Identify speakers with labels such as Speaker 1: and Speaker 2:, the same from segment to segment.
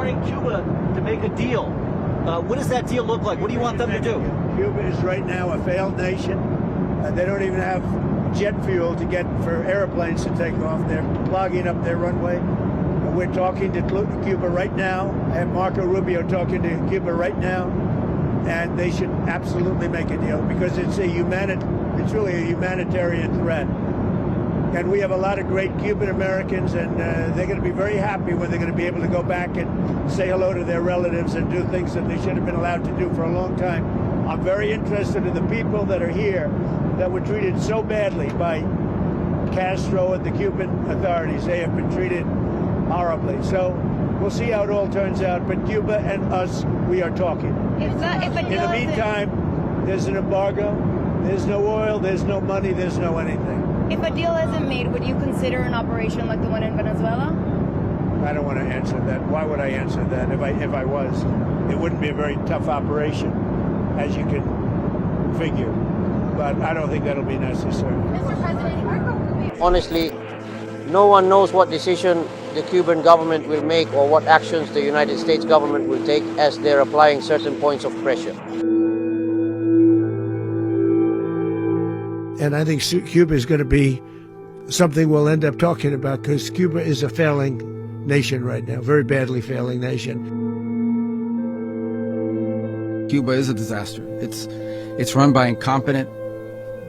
Speaker 1: pressuring Cuba to make a deal. What does that deal look like? What do you want them to do?
Speaker 2: Cuba is right now a failed nation. They don't even have jet fuel to get for airplanes to take off. They're clogging up their runway. We're talking to Cuba right now. I have Marco Rubio talking to Cuba right now, and they should absolutely make a deal because it's really a humanitarian threat. And we have a lot of great Cuban Americans, and they're going to be very happy when they're going to be able to go back and say hello to their relatives and do things that they should have been allowed to do for a long time. I'm very interested in the people that are here that were treated so badly by Castro and the Cuban authorities. They have been treated horribly. So we'll see how it all turns out. But Cuba and us, we are talking.
Speaker 3: In the
Speaker 2: meantime, there's an embargo. There's no oil. There's no money. There's no anything.
Speaker 3: If a deal isn't made, would you consider an operation like the one in Venezuela?
Speaker 2: I don't want to answer that. Why would I answer that? If I was, it wouldn't be a very tough operation, as you can figure. But I don't think that'll be necessary.
Speaker 3: Mr. President, Marco Rubio.
Speaker 4: Honestly, no one knows what decision the Cuban government will make or what actions the United States government will take as they're applying certain points of pressure.
Speaker 2: And I think Cuba is going to be something we'll end up talking about because Cuba is a failing nation right now, very badly failing nation.
Speaker 5: Cuba is a disaster. It's run by incompetent,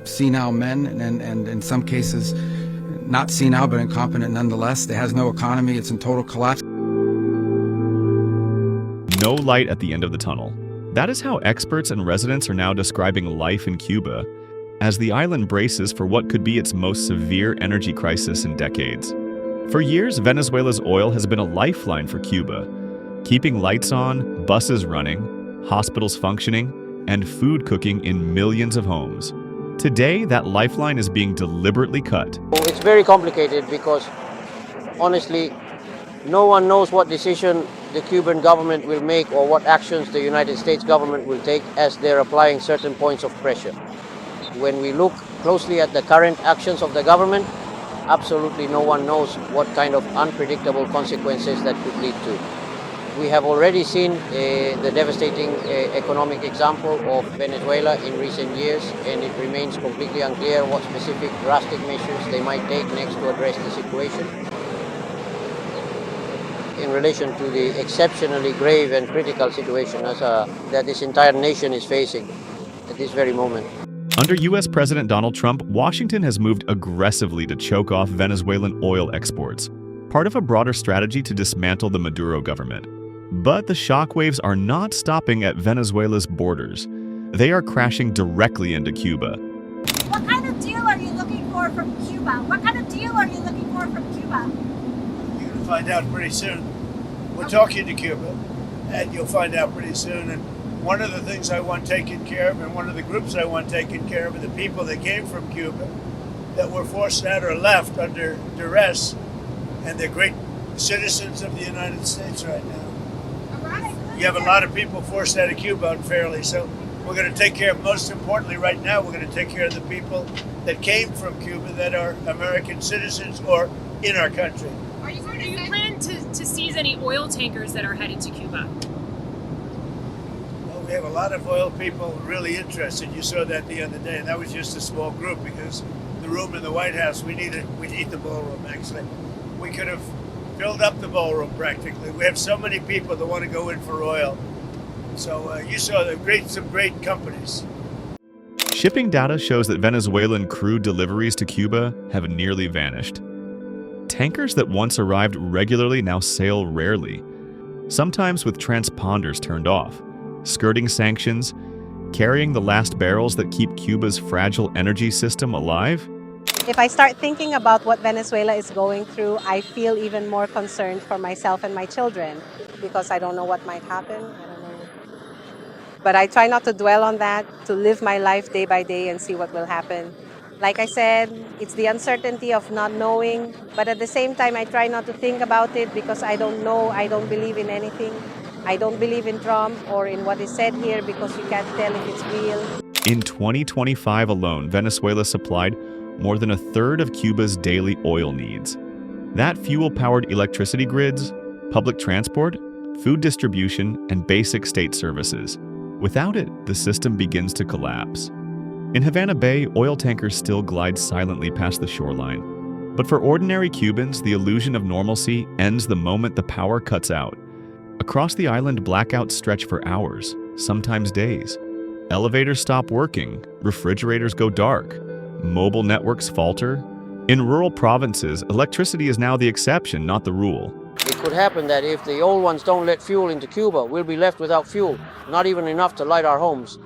Speaker 5: senile men, and in some cases, not senile but incompetent nonetheless. It has no economy. It's in total collapse.
Speaker 6: No light at the end of the tunnel. That is how experts and residents are now describing life in Cuba, as the island braces for what could be its most severe energy crisis in decades. For years, Venezuela's oil has been a lifeline for Cuba, keeping lights on, buses running, hospitals functioning, and food cooking in millions of homes. Today, that lifeline is being deliberately cut.
Speaker 4: It's very complicated because, honestly, no one knows what decision the Cuban government will make or what actions the United States government will take as they're applying certain points of pressure. When we look closely at the current actions of the government, absolutely no one knows what kind of unpredictable consequences that could lead to. We have already seen the devastating economic example of Venezuela in recent years, and it remains completely unclear what specific drastic measures they might take next to address the situation. In relation to the exceptionally grave and critical situation that this entire nation is facing at this very moment.
Speaker 6: Under U.S. President Donald Trump, Washington has moved aggressively to choke off Venezuelan oil exports, part of a broader strategy to dismantle the Maduro government. But the shockwaves are not stopping at Venezuela's borders. They are crashing directly into Cuba.
Speaker 7: What kind of deal are you looking for from Cuba? What kind of deal are you looking for from Cuba?
Speaker 2: You're going to find out pretty soon. We're talking to Cuba, and you'll find out pretty soon. And one of the things I want taken care of, and one of the groups I want taken care of, are the people that came from Cuba that were forced out or left under duress, and they're great citizens of the United States right now. You have a lot of people forced out of Cuba unfairly, so we're going to take care of, most importantly right now, we're going to take care of the people that came from Cuba that are American citizens or in our country.
Speaker 8: Do you plan to seize any oil tankers that are headed to Cuba?
Speaker 2: Well, we have a lot of oil people really interested. You saw that the other day, and that was just a small group because the room in the White House, we need the ballroom, actually. We could have filled up the ballroom practically. We have so many people that want to go in for oil. So you saw some great companies.
Speaker 6: Shipping data shows that Venezuelan crude deliveries to Cuba have nearly vanished. Tankers that once arrived regularly now sail rarely, sometimes with transponders turned off, skirting sanctions, carrying the last barrels that keep Cuba's fragile energy system alive.
Speaker 9: If I start thinking about what Venezuela is going through, I feel even more concerned for myself and my children because I don't know what might happen. I don't know. But I try not to dwell on that, to live my life day by day and see what will happen. Like I said, it's the uncertainty of not knowing, but at the same time, I try not to think about it because I don't know, I don't believe in anything. I don't believe in Trump or in what is said here because you can't tell if it's real.
Speaker 6: In 2025 alone, Venezuela supplied more than a third of Cuba's daily oil needs. That fuel-powered electricity grids, public transport, food distribution, and basic state services. Without it, the system begins to collapse. In Havana Bay, oil tankers still glide silently past the shoreline. But for ordinary Cubans, the illusion of normalcy ends the moment the power cuts out. Across the island, blackouts stretch for hours, sometimes days. Elevators stop working, refrigerators go dark, mobile networks falter. In rural provinces, electricity is now the exception, not the rule.
Speaker 4: It could happen that if the old ones don't let fuel into Cuba, we'll be left without fuel, not even enough to light our homes.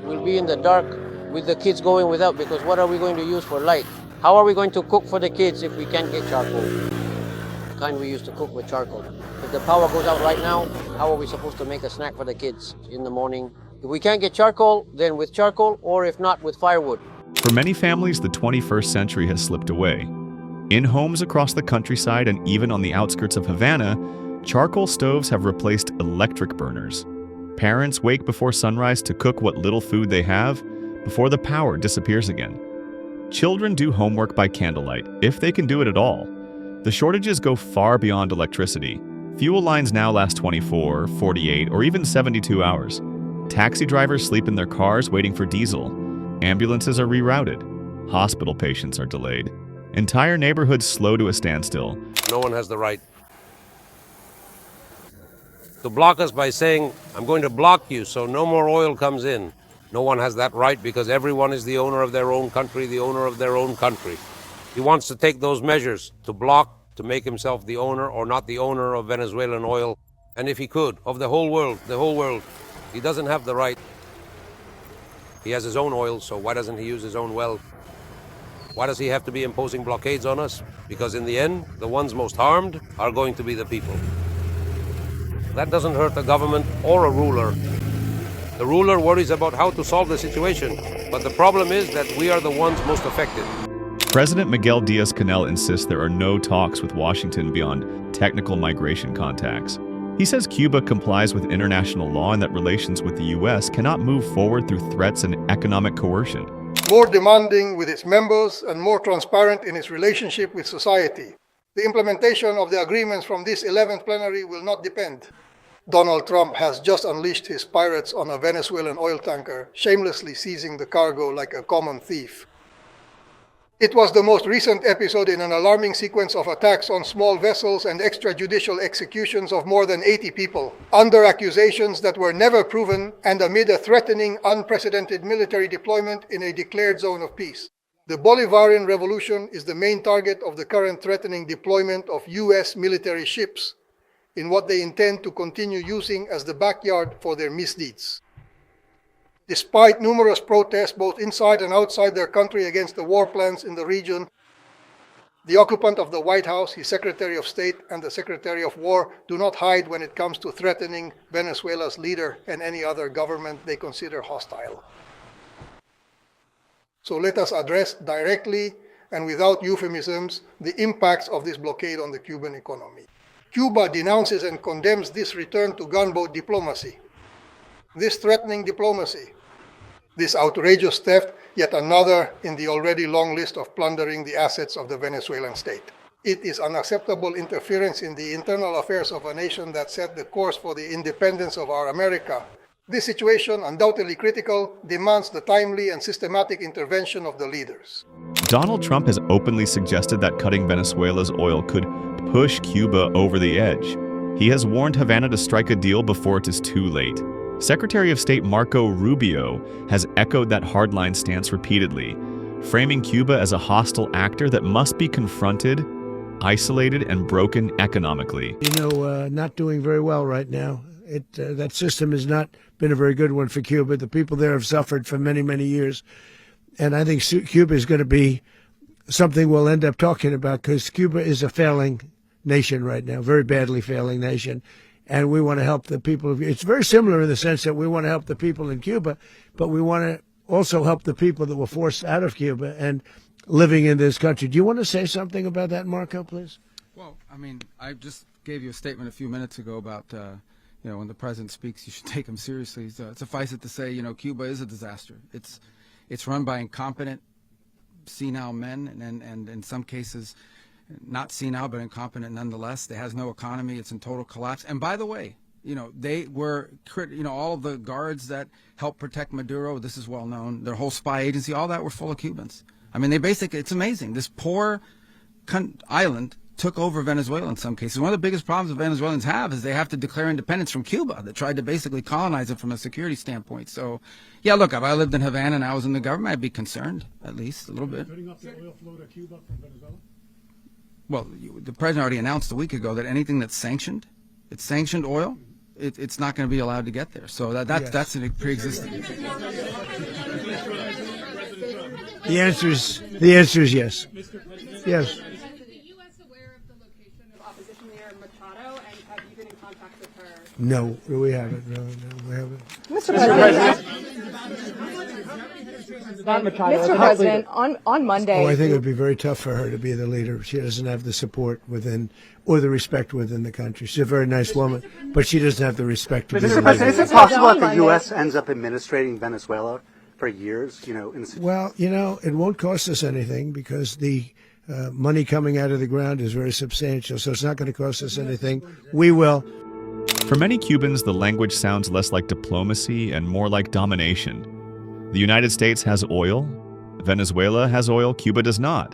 Speaker 4: We'll be in the dark with the kids going without, because what are we going to use for light? How are we going to cook for the kids if we can't get charcoal? The kind we used to cook with charcoal. If the power goes out right now, how are we supposed to make a snack for the kids in the morning? If we can't get charcoal, then with charcoal, or if not, with firewood.
Speaker 6: For many families, the 21st century has slipped away. In homes across the countryside and even on the outskirts of Havana, charcoal stoves have replaced electric burners. Parents wake before sunrise to cook what little food they have before the power disappears again. Children do homework by candlelight, if they can do it at all. The shortages go far beyond electricity. Fuel lines now last 24, 48, or even 72 hours. Taxi drivers sleep in their cars waiting for diesel. Ambulances are rerouted. Hospital patients are delayed. Entire neighborhoods slow to a standstill.
Speaker 10: No one has the right to block us by saying, I'm going to block you so no more oil comes in. No one has that right because everyone is the owner of their own country, the owner of their own country. He wants to take those measures to block, to make himself the owner or not the owner of Venezuelan oil. And if he could, of the whole world, he doesn't have the right. He has his own oil, so why doesn't he use his own well? Why does he have to be imposing blockades on us? Because in the end, the ones most harmed are going to be the people. That doesn't hurt the government or a ruler. The ruler worries about how to solve the situation, but the problem is that we are the ones most affected.
Speaker 6: President Miguel Diaz-Canel insists there are no talks with Washington beyond technical migration contacts. He says Cuba complies with international law and that relations with the U.S. cannot move forward through threats and economic coercion.
Speaker 11: More demanding with its members and more transparent in its relationship with society. The implementation of the agreements from this 11th plenary will not depend. Donald Trump has just unleashed his pirates on a Venezuelan oil tanker, shamelessly seizing the cargo like a common thief. It was the most recent episode in an alarming sequence of attacks on small vessels and extrajudicial executions of more than 80 people, under accusations that were never proven and amid a threatening, unprecedented military deployment in a declared zone of peace. The Bolivarian Revolution is the main target of the current threatening deployment of U.S. military ships in what they intend to continue using as the backyard for their misdeeds. Despite numerous protests both inside and outside their country against the war plans in the region, the occupant of the White House, his Secretary of State, and the Secretary of War do not hide when it comes to threatening Venezuela's leader and any other government they consider hostile. So let us address directly and without euphemisms the impacts of this blockade on the Cuban economy. Cuba denounces and condemns this return to gunboat diplomacy, this threatening diplomacy, this outrageous theft, yet another in the already long list of plundering the assets of the Venezuelan state. It is unacceptable interference in the internal affairs of a nation that set the course for the independence of our America. This situation, undoubtedly critical, demands the timely and systematic intervention of the leaders.
Speaker 6: Donald Trump has openly suggested that cutting Venezuela's oil could push Cuba over the edge. He has warned Havana to strike a deal before it is too late. Secretary of State Marco Rubio has echoed that hardline stance repeatedly, framing Cuba as a hostile actor that must be confronted, isolated, and broken economically.
Speaker 2: Not doing very well right now. That system has not been a very good one for Cuba. The people there have suffered for many, many years. And I think Cuba is going to be something we'll end up talking about because Cuba is a failing nation right now, very badly failing nation. And we want to help the people. It's very similar in the sense that we want to help the people in Cuba, but we want to also help the people that were forced out of Cuba and living in this country. Do you want to say something about that, Marco, please?
Speaker 5: Well, I mean, I just gave you a statement a few minutes ago about, when the president speaks, you should take him seriously. Suffice it to say, Cuba is a disaster. It's run by incompetent, senile men, and in some cases, not senile but incompetent nonetheless. It has no economy. It's in total collapse. And by the way, they were, all of the guards that helped protect Maduro, this is well known, their whole spy agency, all that were full of Cubans. I mean, it's amazing. This poor island took over Venezuela in some cases. One of the biggest problems the Venezuelans have is they have to declare independence from Cuba that tried to basically colonize it from a security standpoint. So, yeah, look, if I lived in Havana and I was in the government, I'd be concerned, at least a little bit.
Speaker 12: Cutting off the oil flow to Cuba from Venezuela?
Speaker 5: Well, the president already announced a week ago that anything that's sanctioned, it's sanctioned oil, it's not going to be allowed to get there. So that's a pre-existing.
Speaker 2: The answer is yes. Yes. No, we haven't. No, we haven't.
Speaker 9: Mr. President, Mr. President, on Monday.
Speaker 2: I think it would be very tough for her to be the leader. She doesn't have the support within or the respect within the country. She's a very nice woman, but she doesn't have the respect to be the leader.
Speaker 13: Mr. President, is it possible that the U.S. ends up administrating Venezuela for years?
Speaker 2: Well, it won't cost us anything because the money coming out of the ground is very substantial, so it's not going to cost us anything. We will.
Speaker 6: For many Cubans, the language sounds less like diplomacy and more like domination. The United States has oil, Venezuela has oil, Cuba does not.